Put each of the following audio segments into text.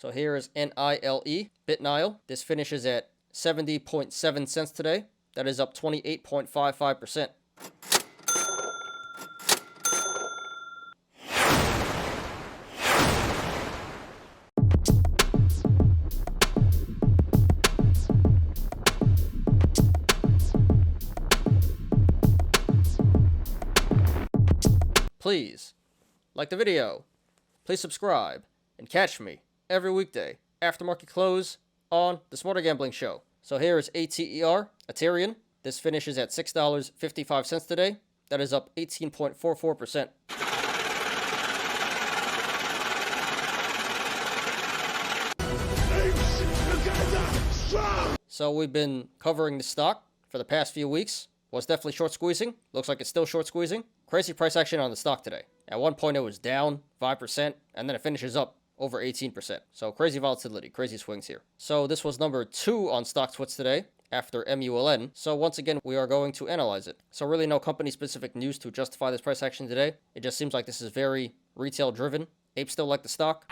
So here is NILE BitNile. This finishes at 70.7 cents today. That is up 28.55%. Please like the video, please subscribe, and catch me every weekday after market close on the Smarter Gambling Show. So here is ATER Aterian. This finishes at $6.55 today. That is up 18.44%. So we've been covering the stock for the past few weeks. Was definitely short squeezing. Looks like it's still short squeezing. Crazy price action on the stock today. At one point it was down 5%, and then it finishes up over 18%. So crazy volatility, crazy swings here. So this was number 2 on StockTwits today after MULN. So once again, we are going to analyze it. So really no company specific news to justify this price action today. It just seems like this is very retail driven. Apes still like the stock.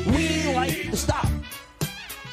We like the stock.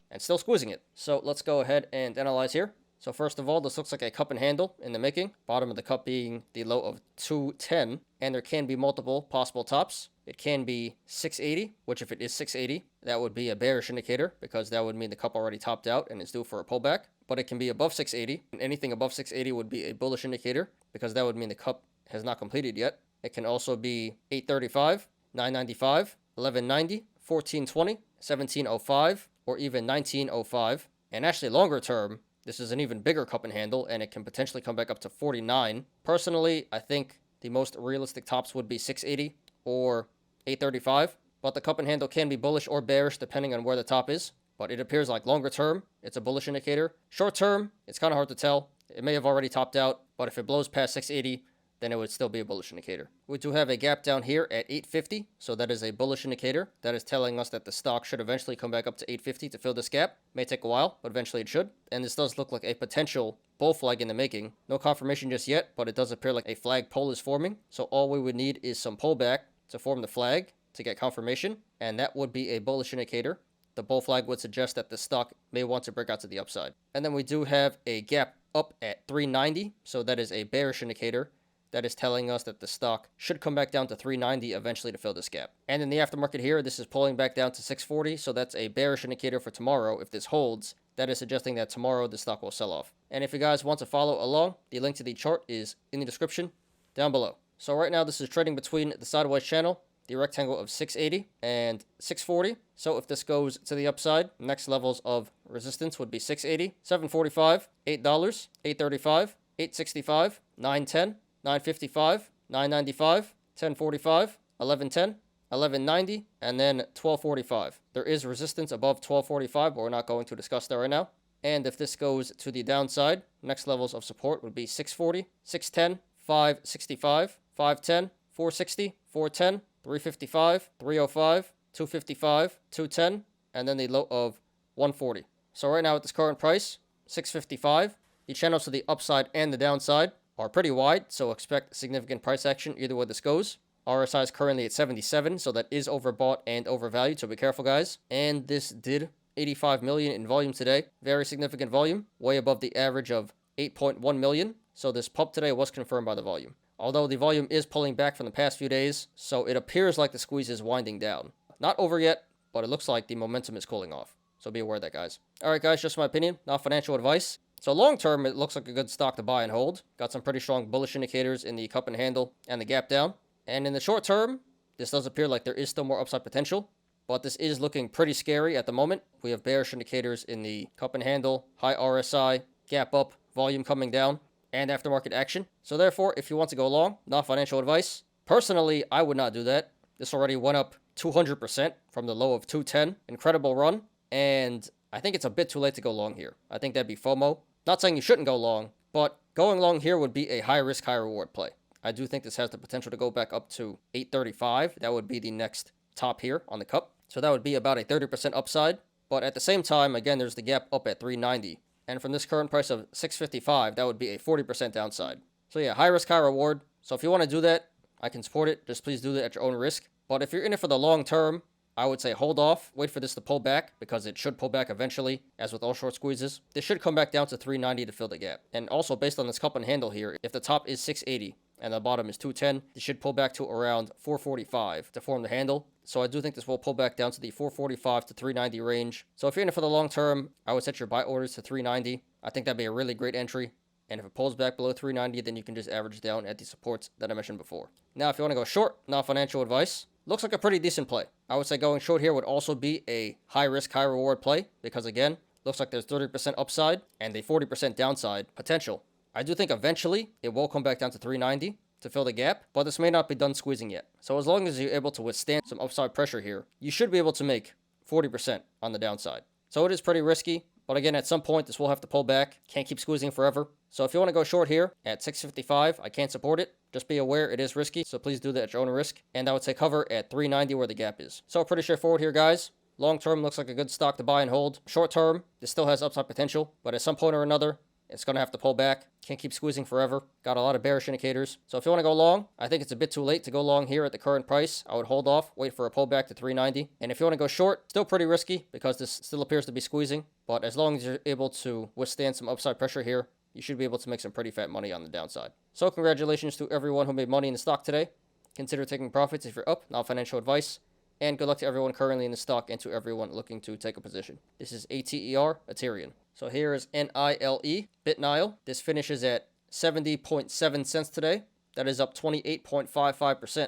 And still squeezing it. So let's go ahead and analyze here. So first of all, this looks like a cup and handle in the making. Bottom of the cup being the low of 210. And there can be multiple possible tops. It can be 680, which if it is 680, that would be a bearish indicator because that would mean the cup already topped out and is due for a pullback. But it can be above 680. And anything above 680 would be a bullish indicator because that would mean the cup has not completed yet. It can also be 835, 995, 1190, 1420, 1705, or even 1905. And actually longer term, this is an even bigger cup and handle, and it can potentially come back up to 49. Personally, I think the most realistic tops would be 680 or 835, but the cup and handle can be bullish or bearish depending on where the top is. But it appears like longer term, it's a bullish indicator. Short term, it's kind of hard to tell. It may have already topped out, but if it blows past 680, then it would still be a bullish indicator. We do have a gap down here at 850, so that is a bullish indicator. That is telling us that the stock should eventually come back up to 850 to fill this gap. May take a while, but eventually it should. And this does look like a potential bull flag in the making. No confirmation just yet, but it does appear like a flag pole is forming. So all we would need is some pullback to form the flag to get confirmation, and that would be a bullish indicator. The bull flag would suggest that the stock may want to break out to the upside. And then we do have a gap up at 390, so that is a bearish indicator. That is telling us that the stock should come back down to 390 eventually to fill this gap. And in the aftermarket here, this is pulling back down to 640, so that's a bearish indicator for tomorrow. If this holds, that is suggesting that tomorrow the stock will sell off. And if you guys want to follow along, the link to the chart is in the description down below. So right now this is trading between the sideways channel, the rectangle of 680 and 640. So if this goes to the upside, next levels of resistance would be 680, 745, $8, 835, 865, 910, 955, 995, 1045, 1110, 1190, and then 1245. There is resistance above 1245, but we're not going to discuss that right now. And if this goes to the downside, next levels of support would be 640, 610, 565, 510, 460, 410, 355, 305, 255, 210, and then the low of 140. So right now at this current price, 655, the channels to the upside and the downside are pretty wide, so expect significant price action either way this goes. RSI is currently at 77, so that is overbought and overvalued, so be careful guys. And this did 85 million in volume today. Very significant volume, way above the average of 8.1 million. So this pump today was confirmed by the volume. Although the volume is pulling back from the past few days, so it appears like the squeeze is winding down. Not over yet, but it looks like the momentum is cooling off. So be aware of that, guys. Alright guys, just my opinion, not financial advice. So long term, it looks like a good stock to buy and hold. Got some pretty strong bullish indicators in the cup and handle and the gap down. And in the short term, this does appear like there is still more upside potential, but this is looking pretty scary at the moment. We have bearish indicators in the cup and handle, high RSI, gap up, volume coming down, and aftermarket action. So therefore, if you want to go long, not financial advice. Personally, I would not do that. This already went up 200% from the low of 210. Incredible run. And I think it's a bit too late to go long here. I think that'd be FOMO. Not saying you shouldn't go long, but going long here would be a high risk, high reward play. I do think this has the potential to go back up to 835. That would be the next top here on the cup. So that would be about a 30% upside. But at the same time, again, there's the gap up at 390. And from this current price of 655, that would be a 40% downside. So yeah, high risk, high reward. So if you want to do that, I can support it. Just please do that at your own risk. But if you're in it for the long term, I would say hold off, wait for this to pull back, because it should pull back eventually, as with all short squeezes. This should come back down to 390 to fill the gap. And also, based on this cup and handle here, if the top is 680 and the bottom is 210, this should pull back to around 445 to form the handle. So I do think this will pull back down to the 445 to 390 range. So if you're in it for the long term, I would set your buy orders to 390. I think that'd be a really great entry. And if it pulls back below 390, then you can just average down at the supports that I mentioned before. Now, if you want to go short, not financial advice, looks like a pretty decent play. I would say going short here would also be a high risk, high reward play, because again, looks like there's 30% upside and a 40% downside potential. I do think eventually it will come back down to 390 to fill the gap, but this may not be done squeezing yet. So as long as you're able to withstand some upside pressure here, you should be able to make 40% on the downside. So it is pretty risky, but again, at some point, this will have to pull back. Can't keep squeezing forever. So if you want to go short here at 655, I can't support it. Just be aware it is risky, so please do that at your own risk. And I would say cover at 390 where the gap is. So pretty straightforward here, guys. Long term looks like a good stock to buy and hold. Short term, this still has upside potential, but at some point or another, it's going to have to pull back. Can't keep squeezing forever. Got a lot of bearish indicators. So if you want to go long, I think it's a bit too late to go long here at the current price. I would hold off, wait for a pullback to 390. And if you want to go short, still pretty risky because this still appears to be squeezing. But as long as you're able to withstand some upside pressure here, you should be able to make some pretty fat money on the downside. So congratulations to everyone who made money in the stock today. Consider taking profits if you're up, not financial advice. And good luck to everyone currently in the stock and to everyone looking to take a position. This is ATER Aterian. So here is NILE BitNile. This finishes at 70.7 cents today. That is up 28.55%.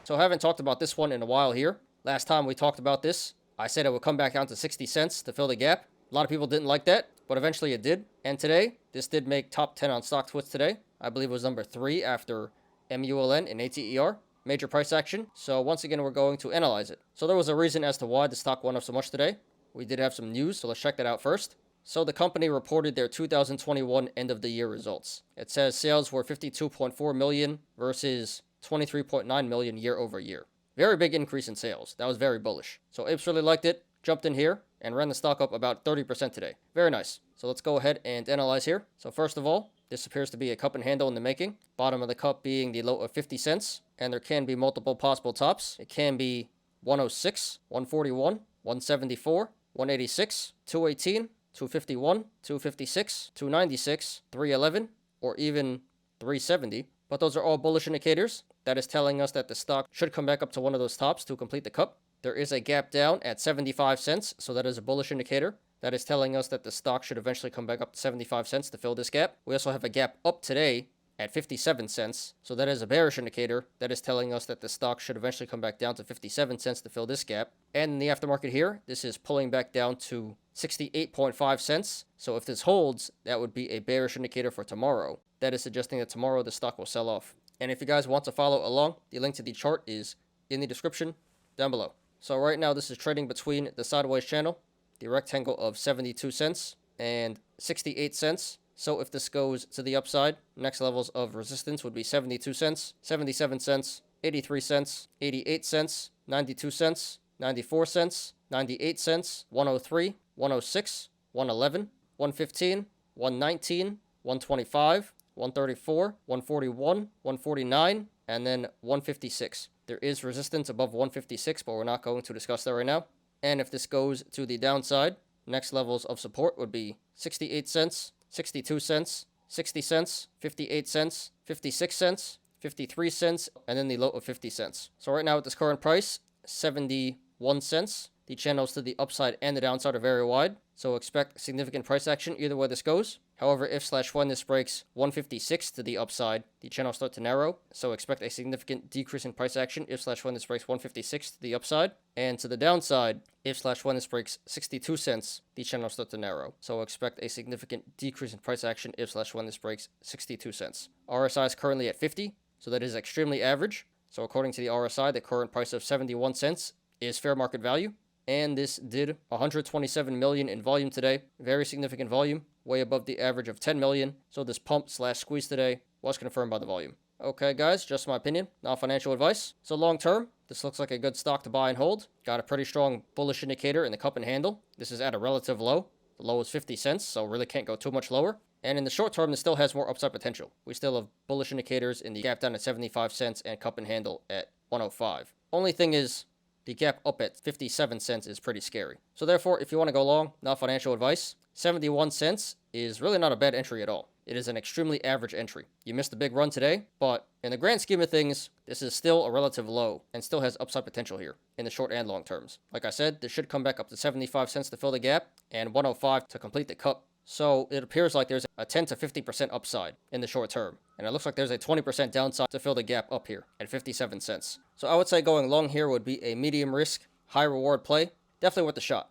So I haven't talked about this one in a while here. Last time we talked about this, I said it would come back down to 60 cents to fill the gap. A lot of people didn't like that, but eventually it did. And today, this did make top 10 on StockTwits today. I believe it was number 3 after MULN and ATER. Major price action. So once again, we're going to analyze it. So there was a reason as to why the stock went up so much today. We did have some news, so let's check that out first. So the company reported their 2021 end of the year results. It says sales were 52.4 million versus 23.9 million year over year. Very big increase in sales. That was very bullish. So Apes really liked it, jumped in here, and ran the stock up about 30% today. Very nice. So let's go ahead and analyze here. So first of all, this appears to be a cup and handle in the making. Bottom of the cup being the low of 50 cents. And there can be multiple possible tops. It can be 106, 141, 174, 186, 218, 251, 256, 296, 311, or even 370. But those are all bullish indicators. That is telling us that the stock should come back up to one of those tops to complete the cup. There is a gap down at 75 cents, so that is a bullish indicator. That is telling us that the stock should eventually come back up to 75 cents to fill this gap. We also have a gap up today at 57 cents, so that is a bearish indicator. That is telling us that the stock should eventually come back down to 57 cents to fill this gap. And in the aftermarket here, this is pulling back down to 68.5 cents. So if this holds, that would be a bearish indicator for tomorrow. That is suggesting that tomorrow the stock will sell off. And if you guys want to follow along, the link to the chart is in the description down below. So right now this is trading between the sideways channel, the rectangle of 72 cents and 68 cents. So if this goes to the upside, next levels of resistance would be 72 cents, 77 cents, 83 cents, 88 cents, 92 cents, 94 cents, 98 cents, 103, 106, 111, 115, 119, 125, 134, 141, 149, and then 156. There is resistance above 156, but we're not going to discuss that right now. And if this goes to the downside, next levels of support would be 68 cents, 62 cents, 60 cents, 58 cents, 56 cents, 53 cents, and then the low of 50 cents. So right now at this current price, 71 cents. The channels to the upside and the downside are very wide, so expect significant price action either way this goes. However, if/when this breaks 156 to the upside, the channels start to narrow, so expect a significant decrease in price action if/when this breaks 156 to the upside. And to the downside, if/when this breaks 62 cents, the channels start to narrow, so expect a significant decrease in price action if/when this breaks 62 cents. RSI is currently at 50, so that is extremely average. So according to the RSI, the current price of 71 cents is fair market value. And this did 127 million in volume today. Very significant volume, way above the average of 10 million. So this pump/squeeze today was confirmed by the volume. Okay, guys, just my opinion, not financial advice. So long term, this looks like a good stock to buy and hold. Got a pretty strong bullish indicator in the cup and handle. This is at a relative low. The low is 50 cents, so really can't go too much lower. And in the short term, this still has more upside potential. We still have bullish indicators in the gap down at 75 cents and cup and handle at 105. Only thing is, the gap up at 57 cents is pretty scary. So therefore, if you want to go long, not financial advice, 71 cents is really not a bad entry at all. It is an extremely average entry. You missed a big run today, but in the grand scheme of things, this is still a relative low and still has upside potential here in the short and long terms. Like I said, this should come back up to 75 cents to fill the gap and 105 to complete the cup. So it appears like there's a 10 to 50% upside in the short term. And it looks like there's a 20% downside to fill the gap up here at 57 cents. So I would say going long here would be a medium risk, high reward play. Definitely worth the shot.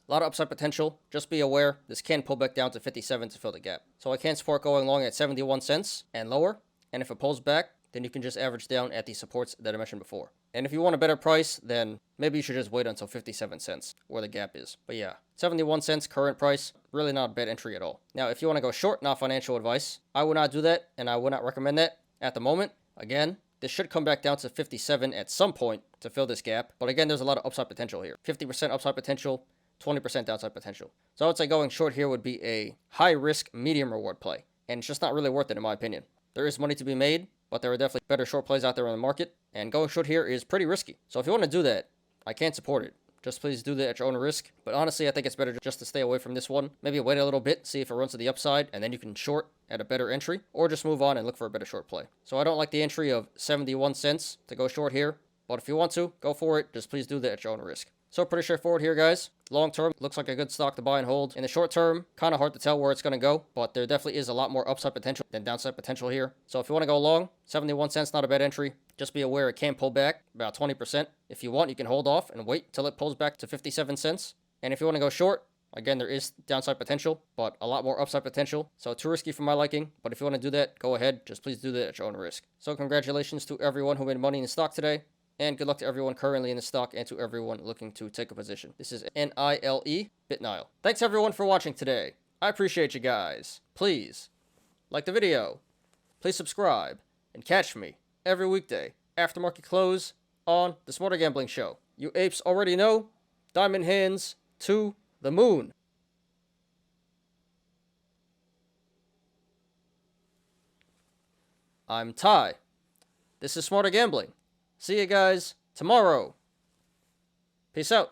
A lot of upside potential. Just be aware, this can pull back down to 57 to fill the gap. So I can support going long at 71 cents and lower. And if it pulls back, then you can just average down at the supports that I mentioned before. And if you want a better price, then maybe you should just wait until 57 cents, where the gap is. But yeah, 71 cents current price, really not a bad entry at all. Now, if you want to go short, not financial advice, I would not do that, and I would not recommend that at the moment. Again, this should come back down to 57 at some point to fill this gap. But again, there's a lot of upside potential here. 50% upside potential, 20% downside potential. So I would say going short here would be a high risk, medium reward play. And it's just not really worth it in my opinion. There is money to be made, but there are definitely better short plays out there in the market. And going short here is pretty risky. So if you want to do that, I can't support it. Just please do that at your own risk. But honestly, I think it's better just to stay away from this one. Maybe wait a little bit, see if it runs to the upside, and then you can short at a better entry. Or just move on and look for a better short play. So I don't like the entry of 71 cents to go short here. But if you want to, go for it. Just please do that at your own risk. So pretty straightforward here, guys. Long term, looks like a good stock to buy and hold. In the short term, kind of hard to tell where it's going to go, but there definitely is a lot more upside potential than downside potential here. So if you want to go long, 71 cents, not a bad entry. Just be aware it can pull back about 20%. If you want, you can hold off and wait till it pulls back to 57 cents. And if you want to go short, again, there is downside potential, but a lot more upside potential. So too risky for my liking. But if you want to do that, go ahead. Just please do that at your own risk. So congratulations to everyone who made money in the stock today. And good luck to everyone currently in the stock and to everyone looking to take a position. This is NILE BitNile. Thanks everyone for watching today. I appreciate you guys. Please like the video. Please subscribe and catch me every weekday after market close on the Smarter Gambling Show. You apes already know. Diamond hands to the moon. I'm Ty. This is Smarter Gambling. See you guys tomorrow. Peace out.